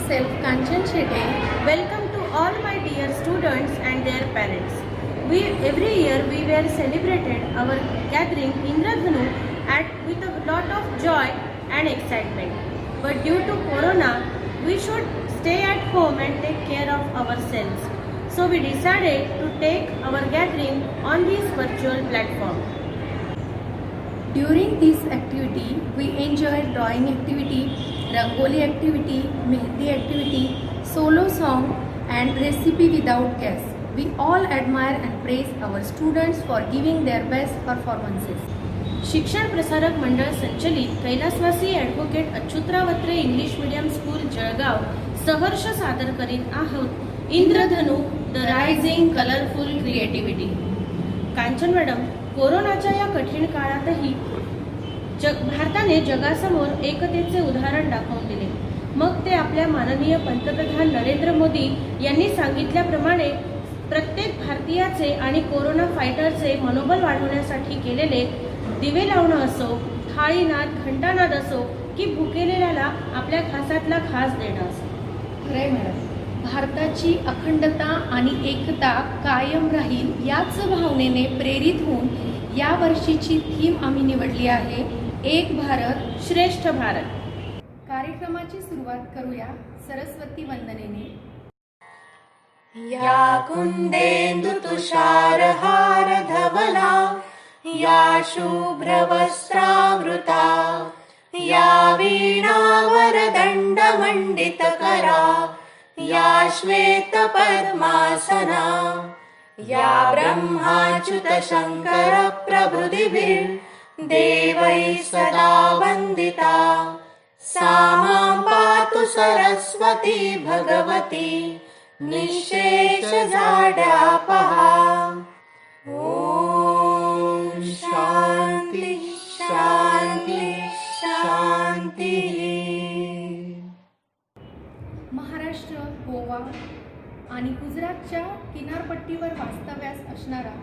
myself Kanchan Shete. Welcome to all my dear students and their parents. Every year we were celebrated our gathering Indradhanu with a lot of joy and excitement. But due to Corona, we should stay at home and take care of ourselves. So we decided to take our gathering on this virtual platform. During this activity, we enjoyed drawing activity, Rangoli activity, Mehndi activity, solo song and recipe without gas. We all admire and praise our students for giving their best performances. शिक्षण प्रसारक मंडळ संचलित कैलासवासी advocate Achyutrao Vatre English medium school Jalgaon सहर्ष सादर करीत आहोत Indradhanu the rising colourful creativity. Kanchan madam, कोरोनाच्या या कठीण काळातही भारताने जगासमोर एकतेचे उदाहरण दाखवून दिले. मग ते आपल्या माननीय पंतप्रधान नरेंद्र मोदी यांनी सांगितल्याप्रमाणे प्रत्येक भारतीयाचे आणि कोरोना फायटरचे मनोबल वाढवण्यासाठी केलेले दिवे लावणं असो, थाळीनाद, घंटानाद असो की भुकेलेल्याला आपल्या घासातला घास देणं असो. खरंय मॅडम, भारताची अखंडता आणि एकता कायम राहील याच भावनेने प्रेरित होऊन या वर्षीची थीम आम्ही निवडली आहे, एक भारत श्रेष्ठ भारत. कार्यक्रमाची सुरुवात करूया सरस्वती वंदनेने. या कुंदेन्दु तुषारहार धवला, या शुभ्रवस्त्रावृता, या वीणावरदण्डमण्डितकरा, या श्वेतपद्मासना, या ब्रह्माच्युतशङ्करप्रभृतिभिर्देवैः सदा वन्दिता, सा मां पातु सरस्वती भगवती निःशेषजाड्यापहा. ॐ शान्ति शान्ति शान्तिः. महाराष्ट्र, गोवा आणि गुजरातच्या किनारपट्टीवर वास्तव्यास असणारा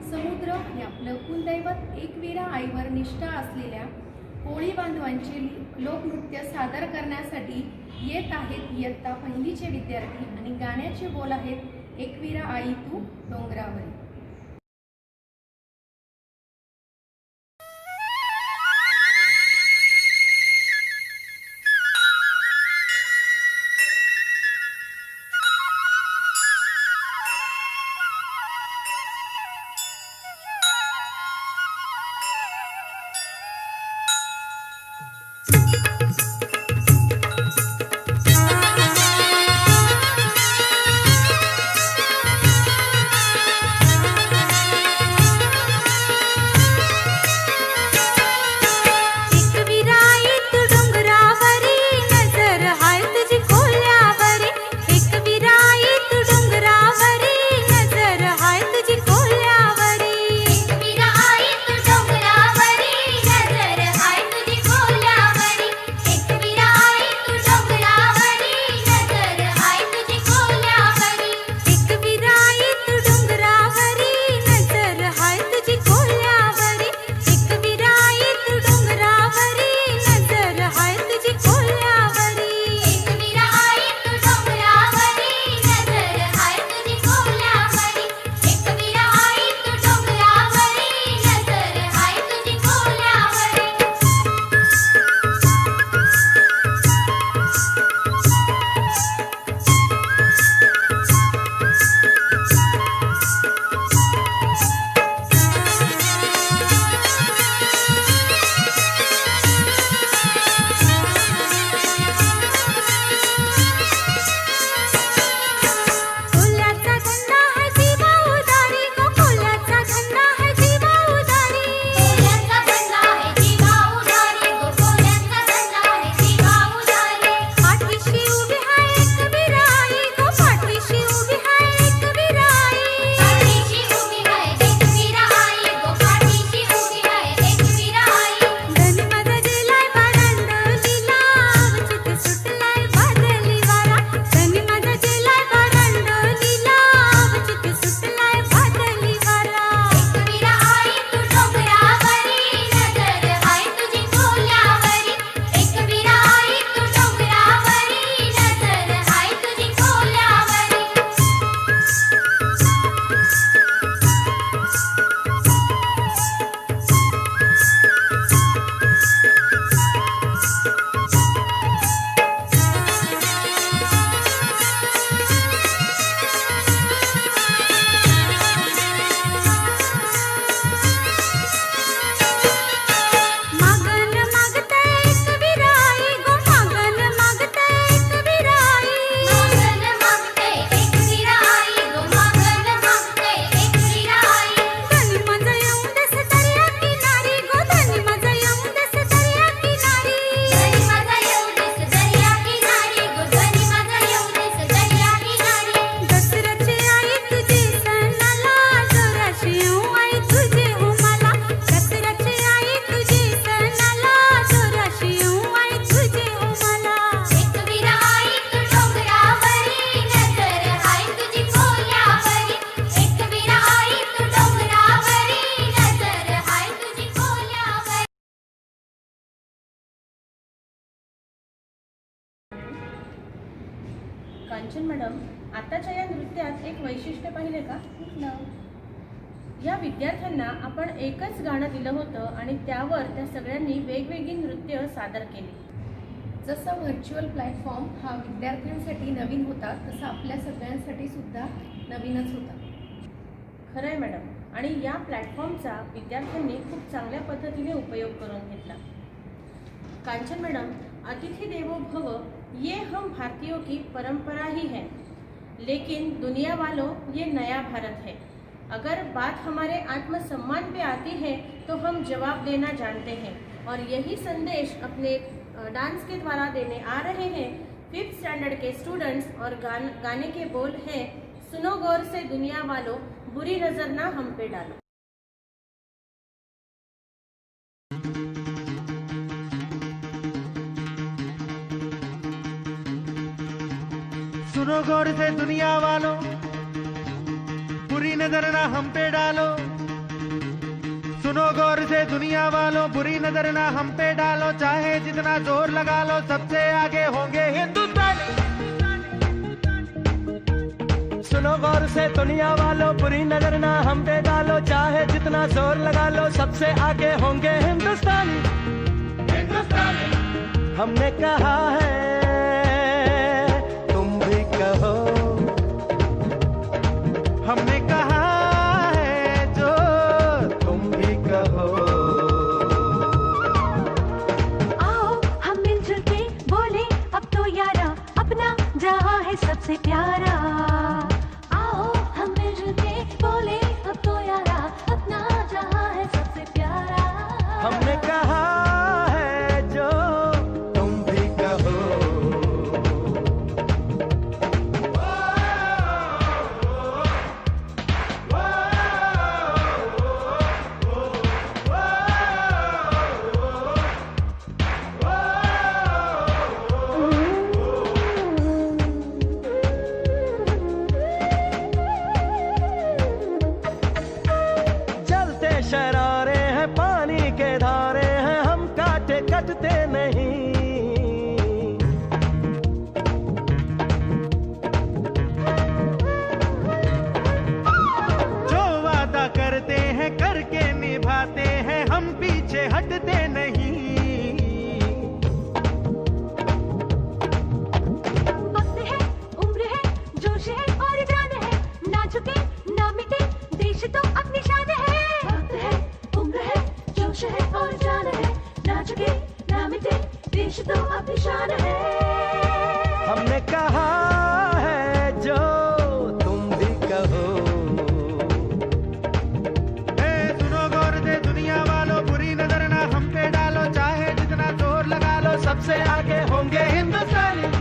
समुद्र आणि आपलं कुलदैवत एकवीरा आईवर निष्ठा असलेल्या कोळी बांधवांचे लोकनृत्य सादर करण्यासाठी येत आहेत इयत्ता पहिलीचे विद्यार्थी आणि गाण्याचे बोल आहेत एकवीरा आई तू डोंगरावरी. कांचन मॅडम, आताच्या या नृत्यात एक वैशिष्ट्य पाहिले का? या विद्यार्थ्यांना आपण एकच गाणं दिलं होतं आणि त्यावर त्या सगळ्यांनी वेगवेगळी नृत्य सादर केली. जसं व्हर्च्युअल प्लॅटफॉर्म हा विद्यार्थ्यांसाठी नवीन होता, तसा आपल्या सगळ्यांसाठी सुद्धा नवीनच होता. खरंय मॅडम. आणि या प्लॅटफॉर्मचा विद्यार्थ्यांनी खूप चांगल्या पद्धतीने उपयोग करून घेतला. कांचन मैडम, अतिथि देवो भव ये हम भारतीयों की परंपरा ही है, लेकिन दुनिया वालों ये नया भारत है. अगर बात हमारे आत्मसम्मान पे आती है तो हम जवाब देना जानते हैं और यही संदेश अपने डांस के द्वारा देने आ रहे हैं 5th स्टैंडर्ड के स्टूडेंट्स. और गाने के बोल हैं, सुनो गौर से दुनिया वालों, बुरी नजर ना हम पे डालो. सुनो गौर से दुनिया वालों, बुरी नजर ना हम पे डालो. सुनो गौर से दुनिया वालों, बुरी नजर ना हम पे डालो. चाहे जितना जोर लगा लो, सबसे आगे होंगे हिंदुस्तानी. सुनो गौर से दुनिया वालों, बुरी नजर ना हम पे डालो. चाहे जितना जोर लगा लो, सबसे आगे होंगे हिंदुस्तानी. हमने कहा है, तुम भी कहो. हमने कहा है जो तुम भी कहो. आओ हम मिलजुल के बोले अब तो यारा, अपना जहां है सबसे प्यारा. आओ हम मिलजुल के बोले अब तो यारा, अपना जहां है सबसे प्यारा. हमने कहा है जो तुम भी कहो. जलते शरारे हैं, पानी के धारे हैं, हम काटे कटते नहीं. जो वादा करते हैं करके निभाते हैं, हम पीछे हटते नहीं. वक्त है, उम्र है, जोश है और जान है, ना झुके ना मिटे, देश तो अपनी शान है. वक्त है, उम्र है, जोश है और जान है, ना झुके ना मिटे, देश तो अपनी शान है. हमने कहा है जो तुम भी कहो. ए, सुनो गौर से दुनिया वालों, बुरी नजर ना हम पे डालो. चाहे जितना जोर लगा लो, सबसे आगे होंगे हिंदुस्तानी.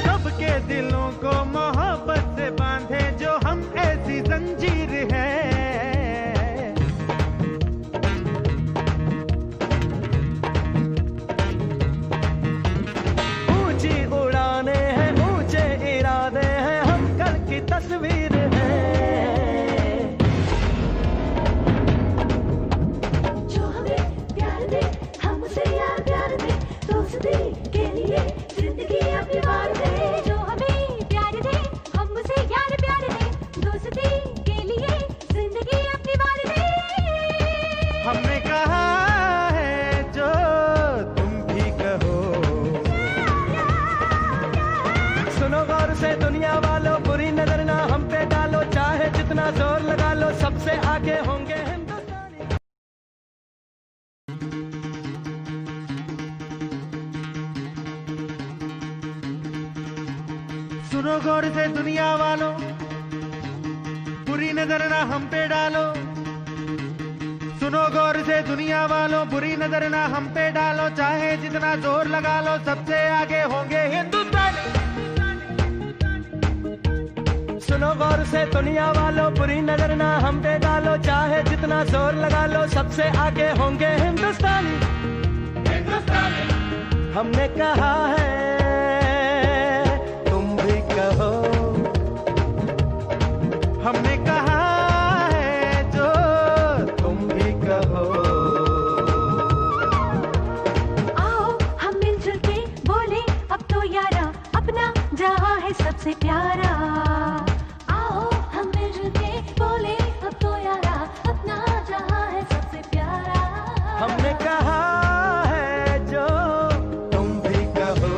सबके दिलों को मोहब्बत से बांधे जो हम ऐसी जंजीर है. ऊंची उड़ाने हैं, ऊंचे इरादे हैं, हम कल की तस्वीर है. जो हमें प्यार दे, हम उसे यार प्यार दे, दोस्ती के लिए जिंदगी अपनी वार दे. जो हमें प्यार दे, हम उसे यार प्यार दे, दोस्ती के लिए जिंदगी अपनी वार दे. हमने कहा है जो तुम भी कहो. सुनो गौर से दुनिया वालों, बुरी नजर ना हम पे डालो. चाहे जितना जोर लगा लो, सबसे आगे होंगे हिंदुस्तानी. सुनो गौर से दुनिया वालों, बुरी नजर ना हम पे डालो. सुनो गौर से दुनिया वालों, बुरी नजर ना हम पे डालो. चाहे जितना जोर लगा लो, सबसे आगे होंगे हिंदुस्तानी. सुनो गौर से दुनिया वालों, बुरी नजर ना हम पे डालो, चाहे जितना जोर लगा लो, सबसे आगे होंगे हिंदुस्तानी। हमने कहा है तुम भी कहो, हमने कहा है जो तुम भी कहो। आओ हम मिलजुल के बोले अब तो यारा, अपना जहां है सबसे प्यारा। आओ हम मिलजुल के बोले अब तो यारा, अपना जहां है सबसे प्यारा। हमने कहा है जो तुम भी कहो।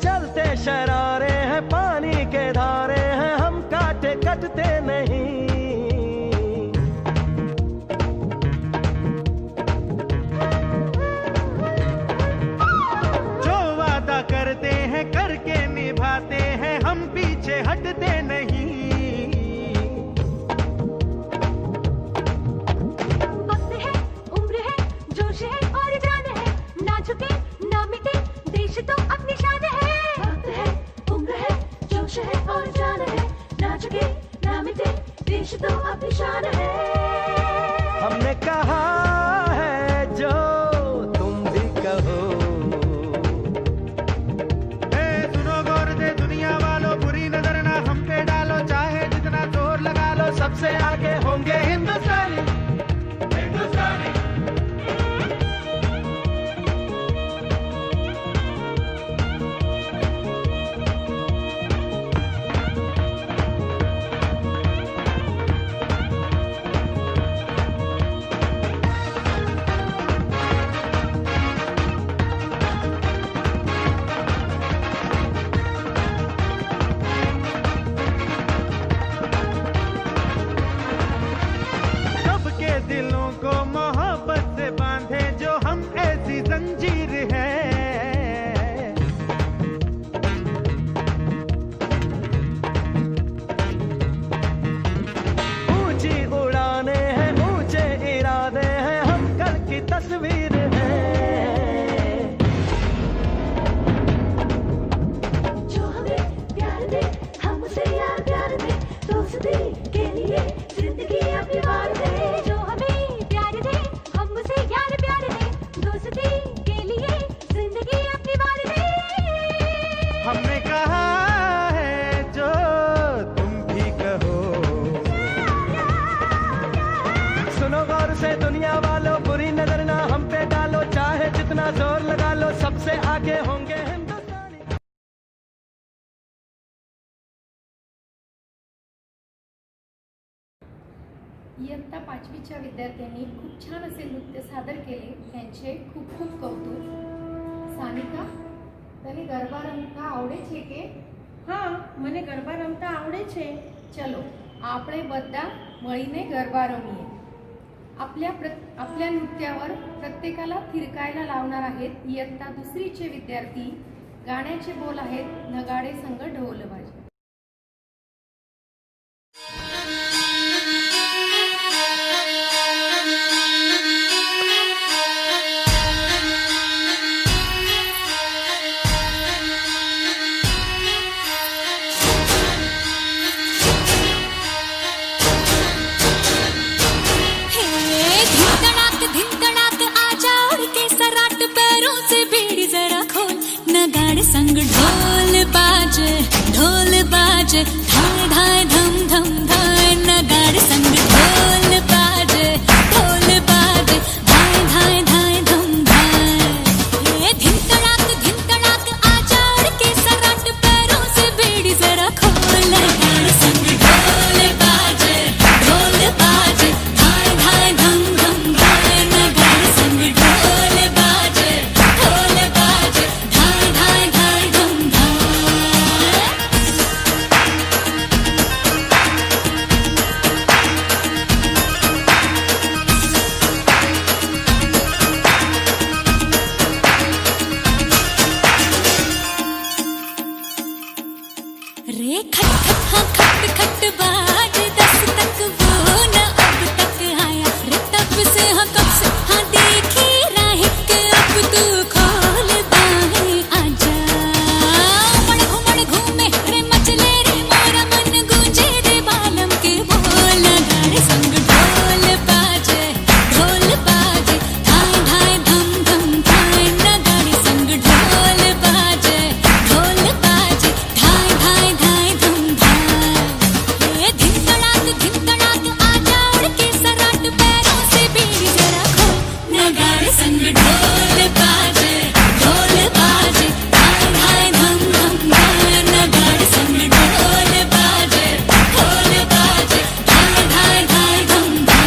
जलते शरारे हैं, पानी के धारे हैं, हम काटे कटते नहीं। जो वादा करते हैं करके निभाते हैं, हम पीछे हटते नहीं। वक्त है, उम्र है, जोश है और जान है, ना झुके ना मिटे, देश तो अपनी शान है। वक्त है, उम्र है, जोश है और जान है, ना झुके ना मिटे, देश तो अपनी शान है। हमने कहा है जो तुम भी कहो। ए सुनो गौर से दुनिया वालों, बुरी नजर ना हम पे डालो, चाहे जितना जोर लगा लो, सबसे आगे होंगे हिंदुस्तानी। सबके दिलों को मोहब्बत से बांधे जो हम ऐसी जंजीर है। ऊंची उड़ाने हैं, ऊंचे इरादे हैं, हम कल की तस्वीर है। जो हमें प्यार दे, हम उसे यार प्यार दे, दोस्ती के लिए जिंदगी अपनी वार दे। जो हमें प्यार दे, हम उसे यार प्यार दे, दोस्ती के लिए जिंदगी अपनी वार दे। हमने कहा है जो तुम भी कहो। सुनो गौर से दुनिया वालों, बुरी नजर ना हम पे डालो, चाहे जितना जोर लगा लो, सबसे आगे होंगे हिंदुस्तानी। इयत्ता 5वीच्या विद्यार्थ्यांनी खूप छान असे नृत्य सादर केले, त्यांचे खूप खूप कौतुक. સાનિકા, તને ગરબા રમતા આવડે છે કે? હા, મને ગરબા રમતા આવડે છે. ચલો આપણે બધા મળીને ગરબા રમીએ. आपल्या नृत्यावर प्रत्येकाला थिरकायला लावणार आहेत इयत्ता 2रीचे विद्यार्थी. गाण्याचे बोल आहेत, नगाडे संग ढोल वाजे. धिन तड़ाक आजा उड़ के सराट, पैरों से बीड़ी जरा खोल, नगाड़े संग ढोल बाजे धाय धाय धम धम धाय, नगाड़े संग ढोल बाजे धाय धाय धाय धम धाय. ये धिन तड़ाक आजा उड़ के सराट, पैरों से बीड़ी जरा खोल, नगाड़े संग ढोल बाजे धाय धाय धम धम धाय, नगाड़े संग ढोल बाजे धाय धाय धाय धम धाय. नगाड़े संग ढोल बाजे, धाय धाय धम धम धाय, नगाड़े संग ढोल बाजे, धाय धाय धाय धम धाय।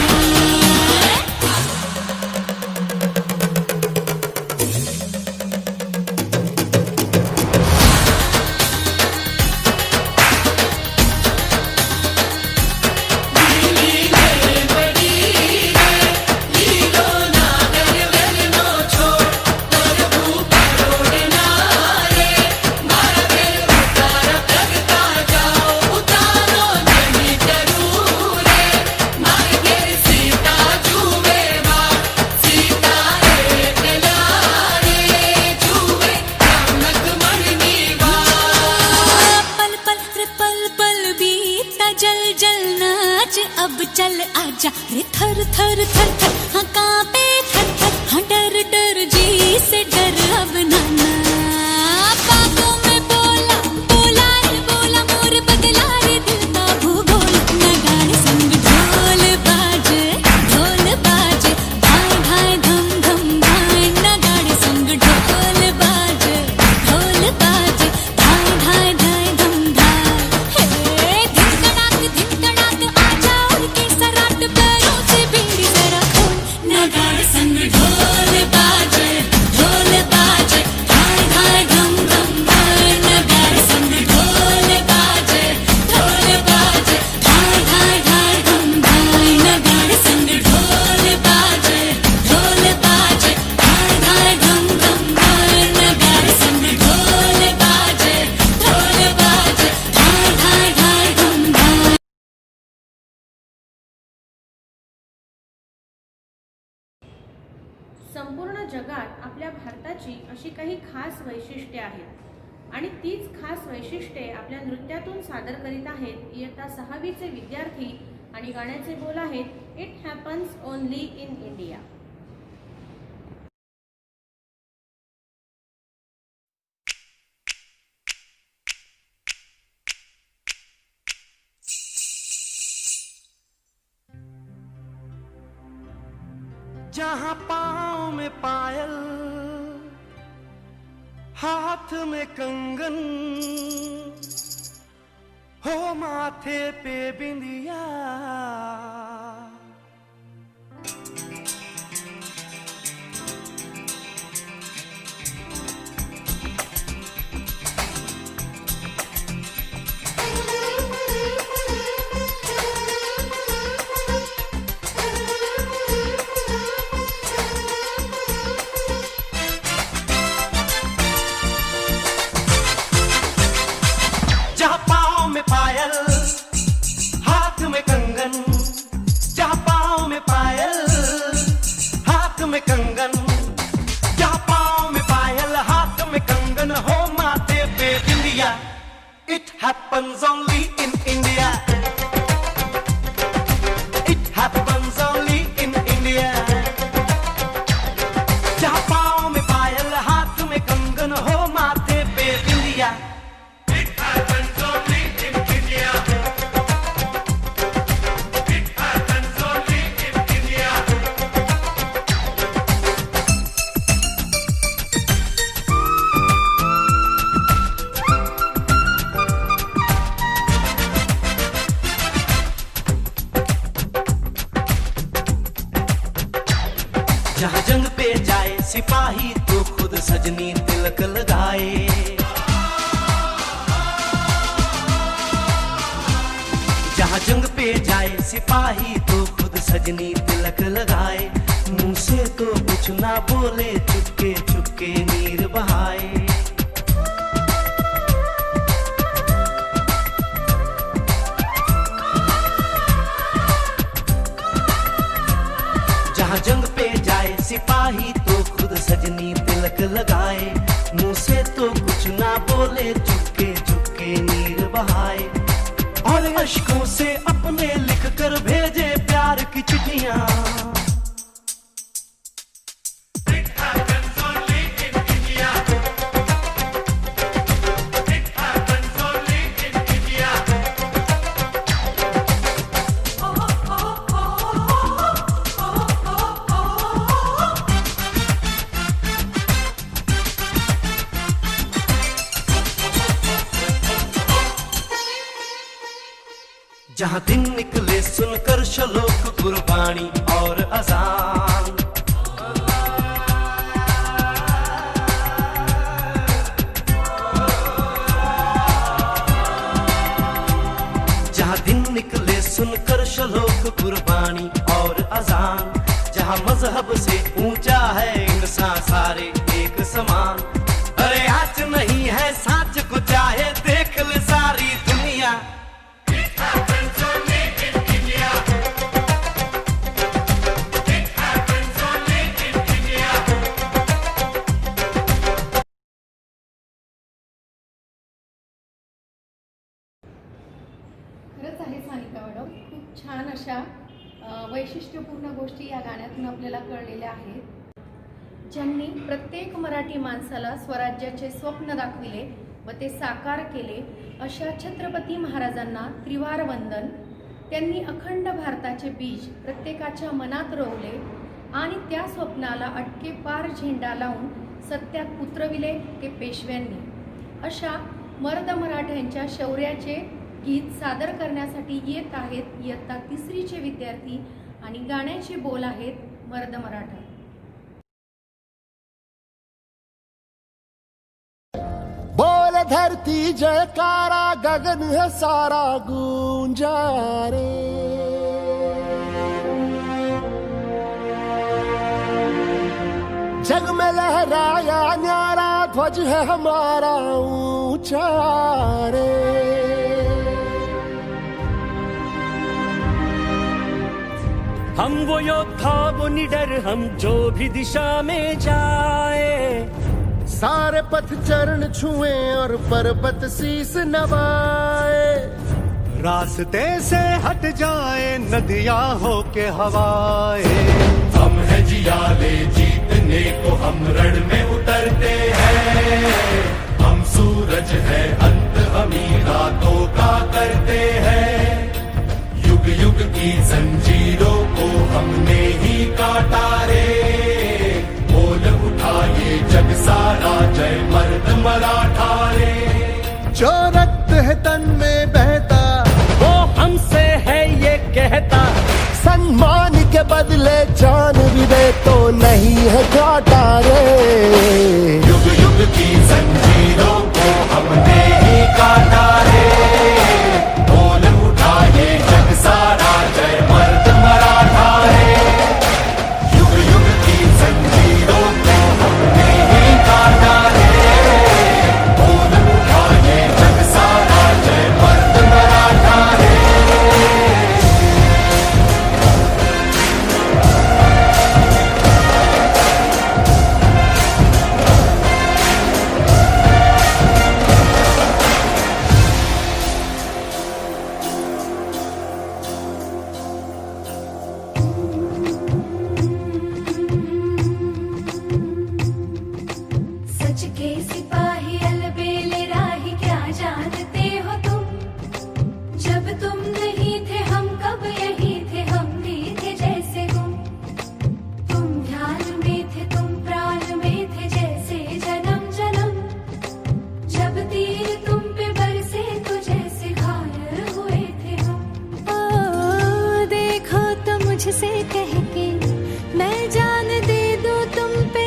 पल पल रे पल पल बीता जल जल नाच, अब चल आजा रे थर थर थर थर, हाँ कांपे थर थर, हाँ डर डर जी से डर अब नाना। बातों में बोला बोला रे बोला, मोर बदला रे दिल का भूगोल, नगाड़े संग ढोल बाजे, धाय धाय धम धम धाय, नगाड़े संग ढोल बाजे, धाय धाय धाय धम धाय। हे धिन तड़ाक आजा उड़ के सराट, पैरों से बीड़ी जरा खोल, नगाड़े संग ढोल बाजे, धाय धाय धम धम धाय, नगाड़े संग ढोल बाजे, धाय धाय धाय धम धाय, नगाड़े संग ढोल बाजे, धाय धाय धम धम धाय, नगाड़े संग ढोल बाजे, धाय धाय धाय धम धाय। संपूर्ण जगात आपल्या भारताची अशी काही खास वैशिष्ट्ये आहेत आणि तीच खास वैशिष्ट्ये आपल्या नृत्यातून सादर करीत आहेत इयत्ता 6वीचे विद्यार्थी आणि गाण्याचे बोल आहेत it happens only in India. जहाँ पाँव में पायल, हाथ में कंगन, हो माथे पे बिंदिया, जहाँ पाँव में पायल, हाथ में कंगन, जहाँ पाँव में पायल, हाथ में कंगन, जहाँ पाँव में पायल, हाथ में कंगन, हो माथे पे बिंदिया, it happens only in India, it happens only in India, जहाँ पाँव में पायल, हाथ में कंगन, हो माथे पे बिंदिया, जहाँ जंग पे जाए सिपाही तो खुद सजनी तिलक लगाए, जहाँ जंग पे जाए सिपाही तो खुद सजनी तिलक लगाए, मुंह से तो कुछ ना बोले, चुपके चुपके नीर बहाए। जहाँ जंग पे जाए सिपाही तो खुद सजनी तिलक लगाए, मुंह से तो कुछ ना बोले, चुपके चुपके नीर बहाए, और अश्कों से अपने लिख कर भेजे प्यार की चिट्ठियां। जहाँ दिन निकले सुनकर श्लोक गुरबाणी और अजान, जहाँ दिन निकले सुनकर श्लोक गुरबाणी और अजान, जहाँ मजहब से ऊंचा है इंसान सारे एक समान। अरे आज नहीं है साच को चाहे देख ले सारी दुनिया। खरंच आहे सानिका मॅडम, खूप छान अशा वैशिष्ट्यपूर्ण गोष्टी या गाण्यातून आपल्याला कळलेल्या आहेत, ज्यांनी प्रत्येक मराठी माणसाला स्वराज्याचे स्वप्न दाखविले व ते साकार केले अशा छत्रपती महाराजांना त्रिवार वंदन। त्यांनी अखंड भारताचे बीज प्रत्येकाच्या मनात रोवले आणि त्या स्वप्नाला अटके पार झेंडा लावून सत्यात उतरविले ते पेशव्यांनी। अशा मर्द मराठ्यांच्या शौर्याचे गीत सादर करण्यासाठी येत आहेत इयत्ता 3रीचे विद्यार्थी आणि गाण्याचे बोल आहेत मर्द मराठा। बोल धरती जयकारा, गगन है सारा गूंजा रे। जग में लहराया न्यारा ध्वज है हमारा ऊंचा रे। हम वो योद्धा वो निडर, हम जो भी दिशा में जाए, सारे पथ चरण छुए और पर्वत शीस नवाए। रास्ते से हट जाए नदियां हो के हवाए, हम है जियाले जीतने को हम रण में उतरते हैं। हम सूरज है अंत हमी रातों का करते हैं। युग युग की जंजीरों को हमने ही काटा रे। बोल उठा ये जग सारा जय मर्द मराठा रे। जो रक्त है तन में बहता वो हमसे है ये कहता, सम्मान के बदले जान भी दे तो नहीं है घाटा रे। युग युग की जंजीरों को हमने ही काटा रे। बोल उठा ये जग सारा जय मर्द मराठा रे। युग युग की जंजीरों को हमने ही काटा रे। बोल उठा ये जग सारा जय मर्द मराठा रे। सच के सिपाही अलबेले राही, क्या जानते हो तुम? जब तुम नहीं थे हम कब यही थे, हम भी थे जैसे तुम ध्यान में थे, तुम प्राण में थे जैसे जन्म जन्म। जब तीर तुम पे बरसे तो जैसे घायल हुए थे हम। ओ देखो तो मुझसे कह के मैं जान दे दूं तुम पे,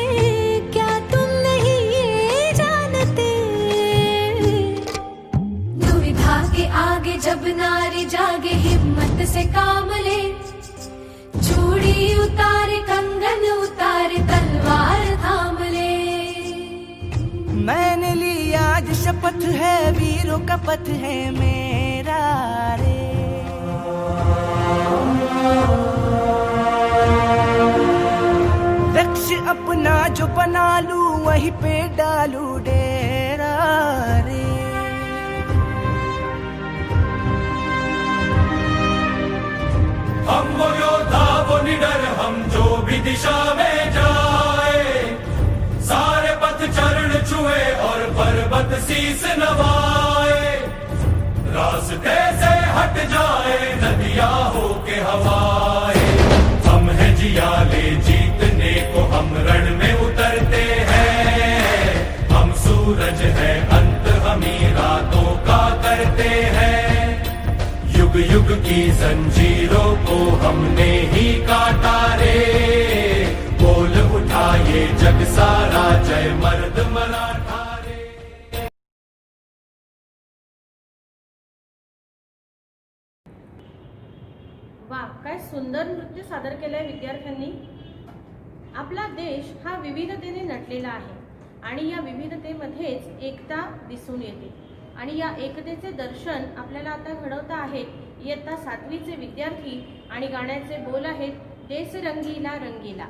क्या तुम नहीं ये जानते? दुविधा के आगे जब नारी जागे, हिम्मत से काम ले। चूड़ी उतारे कंगन उतारे, तलवार थाम ले। मैंने लिया आज शपथ है, वीरों का पथ है मेरा रे। लक्ष्य अपना जो बना लूं वहीं पे डालू डेरा रे। हम वो योद्धा वो निडर, हम जो भी दिशा में जाए। सारे पथ चरण छुए और पर्वत शीस नवाए। रास्ते से हट जाए नदियां हो के हवाए। हम है जियाले जीतने को हम रण में उतरते हैं। हम सूरज है अंत हमी रातों का करते हैं। युग युग की गाहे जग सारा जय मर्द मराठा रे। वा, काय सुंदर नृत्य सादर केलंय विद्यार्थ्यांनी. आपला देश हा विविधतेने नटलेला आहे आणि या विविधतेमध्येच एकता दिसून येते आणि या एकतेचे दर्शन आपल्याला आता घडवता आहेत इयत्ता 7वीचे विद्यार्थी आणि गाण्याचे बोल आहेत देश रंगीला रंगीला.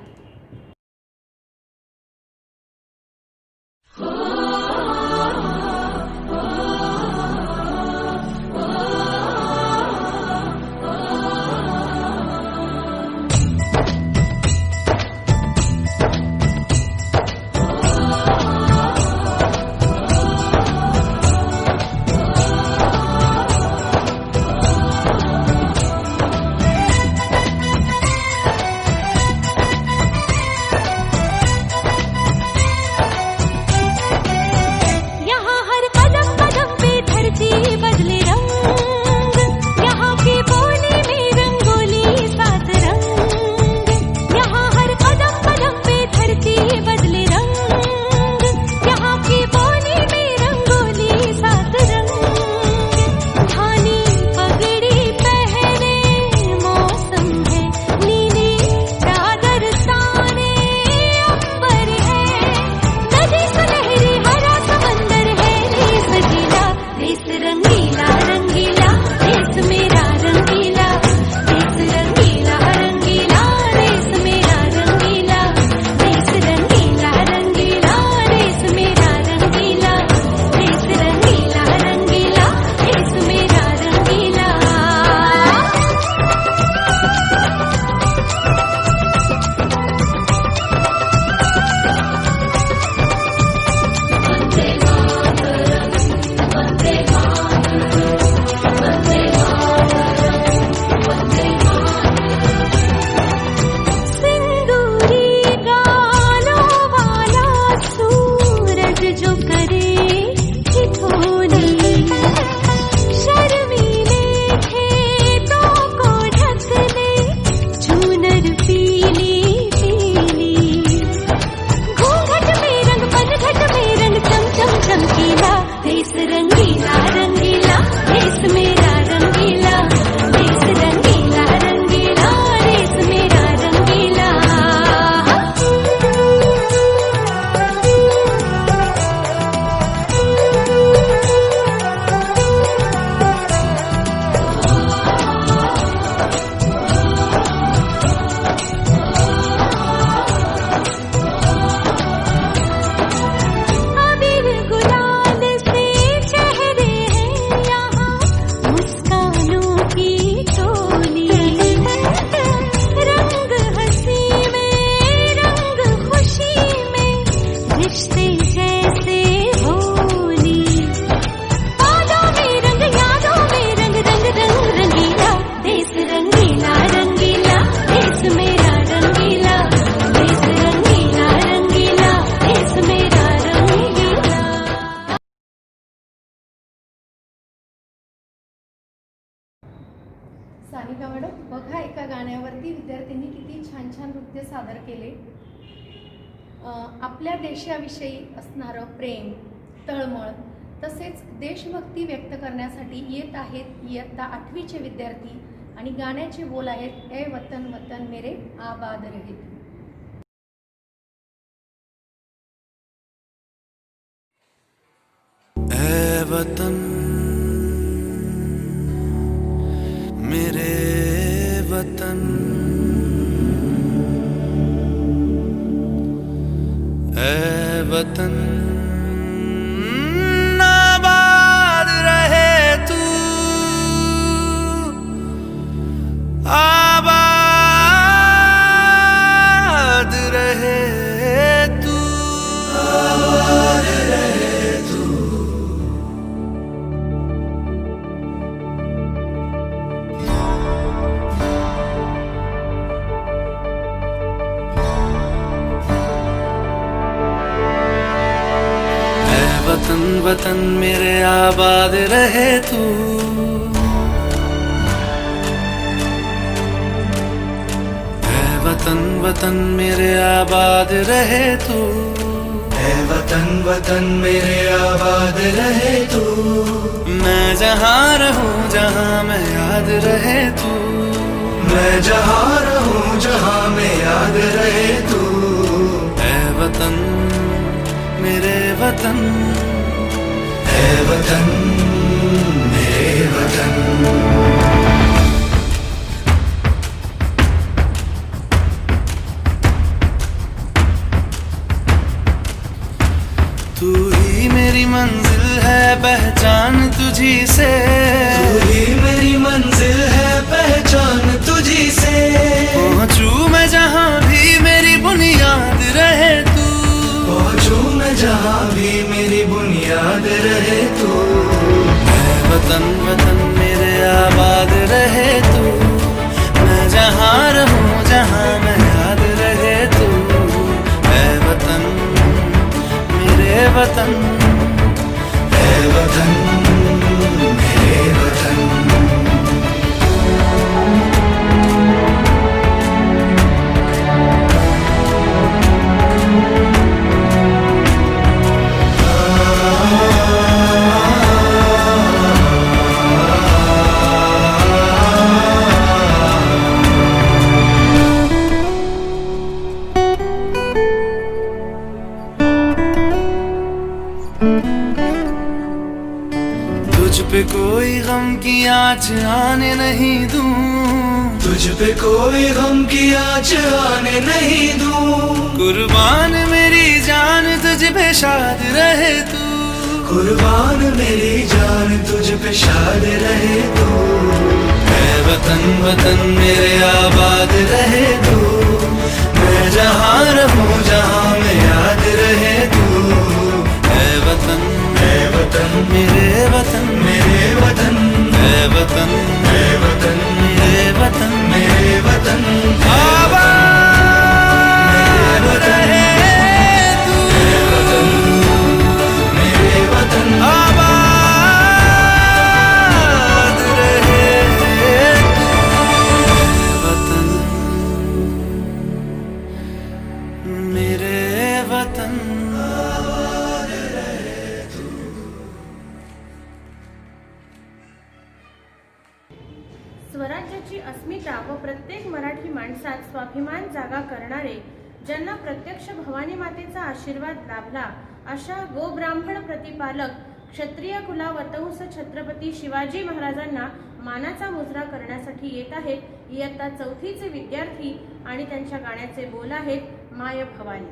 सानिका मॅडम, बघा एका गाण्यावरती विद्यार्थ्यांनी किती छान छान नृत्य सादर केले. आपल्या देशाविषयी असणारं प्रेम, तळमळ तसेच देशभक्ती व्यक्त करण्यासाठी येत आहेत इयत्ता 8वीचे विद्यार्थी आणि गाण्याचे बोल आहेत ए वतन वतन मेरे आबाद रहे तू. ए वतन मेरे वतन, ए वतन आबाद रहे तू, आबाद रहे तू, आबाद रहे तू. वतन वतन मेरे आबाद रहे तू, ऐ वतन वतन वतन मेरे आबाद रहे तू, है वतन वतन मेरे आबाद रहे तू। मैं जहाँ रहूं जहाँ मैं याद रहे तू, मैं जहाँ रहूं जहाँ मैं याद रहे तू। है वतन मेरे वतन, है वतन मेरे वतन। तू ही मेरी मंजिल है पहचान तुझी से, तू ही मेरी मंजिल है पहचान तुझी से। पहुँचूं मैं जहाँ भी मेरी बुनियाद रहे तू, पहुँचूं मैं जहाँ भी मेरी बुनियाद रहे तू। है वतन वतन मेरे आबाद रहे तू, मैं जहाँ रहूं जहाँ मैं याद रहे तू। है वतन मेरे वतन, है वतन मेरे वतन। तुझ पे कोई गम की आँच आने नहीं दूं, तुझ पे कोई गम की आँच आने नहीं दूं। कुर्बान मेरी जान तुझ पे शाद रहे तू, कुर्बान मेरी जान तुझ पे शाद रहे तू। है वतन वतन मेरे आबाद रहे तू, मैं जहाँ रहूं जहाँ मैं याद रहे तू। है वतन मेरे वतन, मेरे वतन है वतन मेरे वतन, मेरे वतन आबाद रहे तू, मेरे वतन आबाद रहे तू। वतन मेरे वतन। स्वराज्याची अस्मिता व प्रत्येक मराठी माणसात स्वाभिमान जागा करणारे, ज्यांना प्रत्यक्ष भवानी मातेचा आशीर्वाद लाभला अशा गोब्राह्मण प्रतिपालक क्षत्रिय कुलावतंस छत्रपती शिवाजी महाराजांना मानाचा मुजरा करण्यासाठी येत आहेत इयत्ता 4थीचे विद्यार्थी आणि त्यांच्या गाण्याचे बोल आहेत माय भवानी।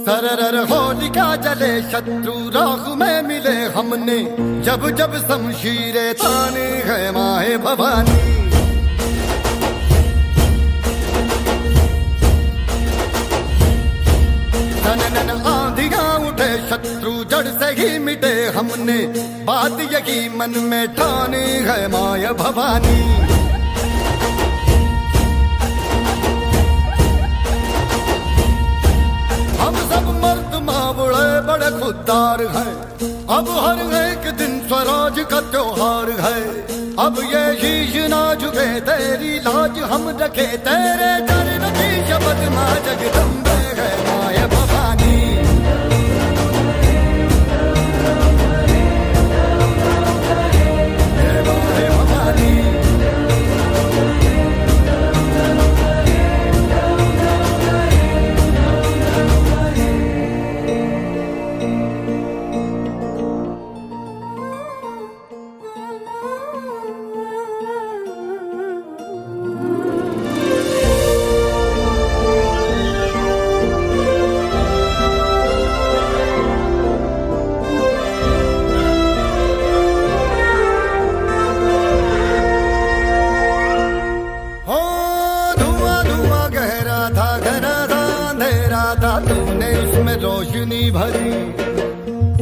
सरर होलिका जले शत्रु राह में मिले हमने, जब जब शमशीरें ताने है माए भवानी। नन आंधियां उठे शत्रु जड़ से ही मिटे हमने, बात यही मन में ठाने है माय भवानी। हम सब मर्द मावड़े बड़े खुददार हैं, अब हर एक दिन स्वराज का त्योहार है। अब ये शीश ना झुके तेरी लाज हम रखे, तेरे चरण की शपथ माँ जगदम्बे है माय भवानी। हे माय भवानी। रोशनी भरी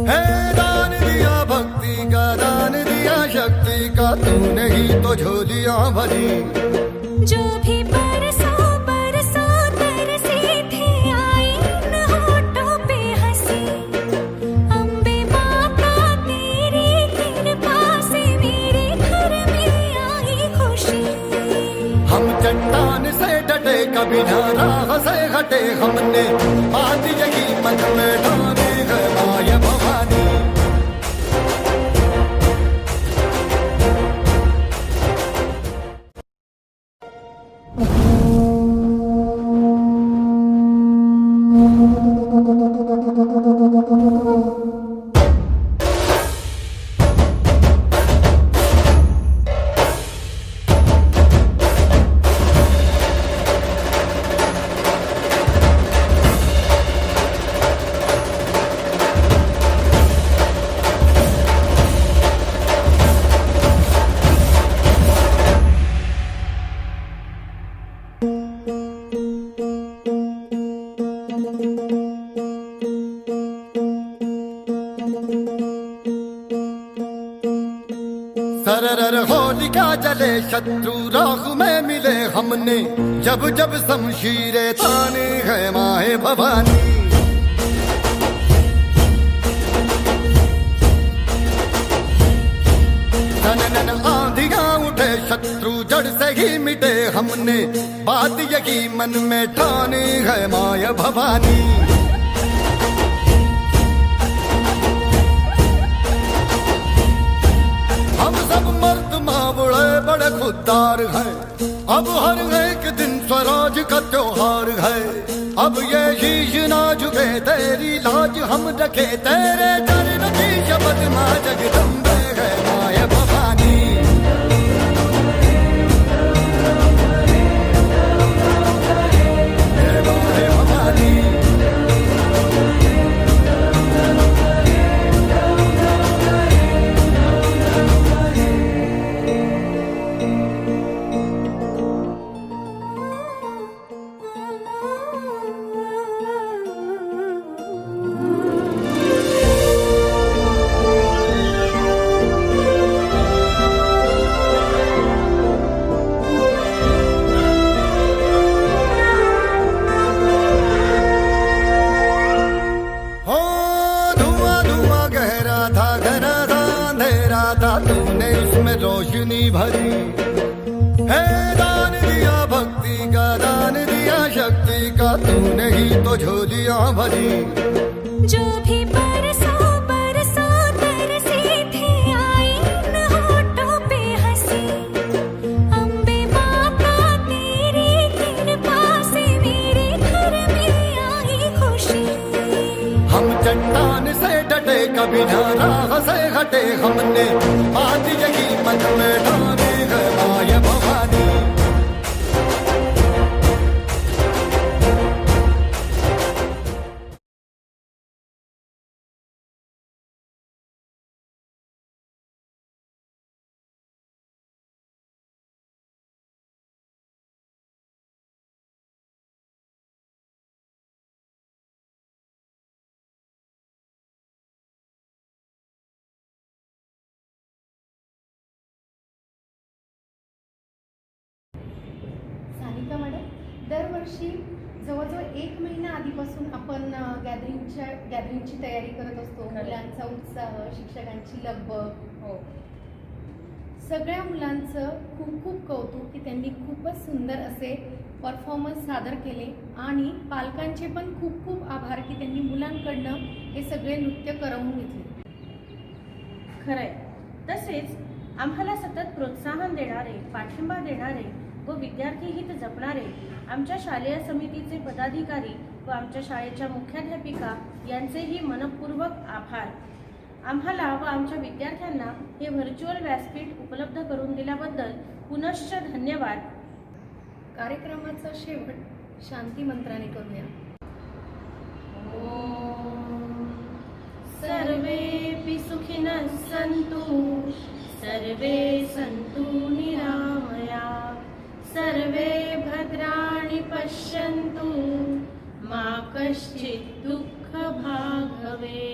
है। दान दिया भक्ति का, दान दिया शक्ति का, तूने ही तो झोलियां भरी। जो भी बरसों बरसों तरसी थी आई न होठों पे हंसी। अम्बे माता तेरी कृपा से मेरे घर में आई खुशी। हम चट्टान से डटे कभी ना राह से हटे, हमने बात यही मन में ठानी है माय भवानी। सरर होलिका जले शत्रु राह में मिले हमने, जब जब शमशीरें ताने है माए भवानी। नन आंधियां उठे शत्रु जड़ से ही मिटे, हमने बात यही मन में ठानी है माय भवानी। हम सब मर्द मावड़े बड़े खुददार हैं, अब हर एक दिन स्वराज का त्योहार है। अब ये शीश ना झुके तेरी लाज हम रखे, तेरे चरण की शपथ मां जगदम्बे है माय भवानी। हे माय भवानी। तूने उसमें रोशनी भरी है। दान दिया भक्ति का, दान दिया शक्ति का, तूने ही तो झोलियां भरी। जो भी बरसों बरसों तरसी थी आई न होठों पे हंसी। अम्बे माता तेरी कृपा से मेरे घर में आई खुशी। हम चट्टान से डटे कभी ना राह से हटे, हमने बात यही मन में ठानी है माय भवानी। सानिका मॅडम, दरवर्षी जवळजवळ 1 महिना आधीपासून आपण गॅदरिंगची तयारी करत असतो. मुलांचा उत्साह, शिक्षकांची लगबग. हो. सगळ्या मुलांचं खूप खूप कौतुक की त्यांनी खूपच सुंदर असे परफॉर्मन्स सादर केले आणि पालकांचे पण खूप खूप आभार की त्यांनी मुलांकडनं हे सगळे नृत्य करवून घेतले. खरंय. तसेच आम्हाला सतत प्रोत्साहन देणारे, पाठिंबा देणारे व विद्यार्थी हित जपणारे आमच्या शालेय समितीचे पदाधिकारी व आमच्या शाळेच्या मुख्याध्यापिका यांचेही मनपूर्वक आभार. आम्हाला व आमच्या विद्यार्थ्यांना हे व्हर्च्युअल व्यासपीठ उपलब्ध करून दिल्याबद्दल पुनश्च धन्यवाद. कार्यक्रमाचा शेवट शांती मंत्राने करूया. सर्वेपि सुखिनः सन्तु, सर्वे सन्तु निरामया, सर्वे भद्राणि पश्यन्तु, मा कश्चित् दुःख भागवे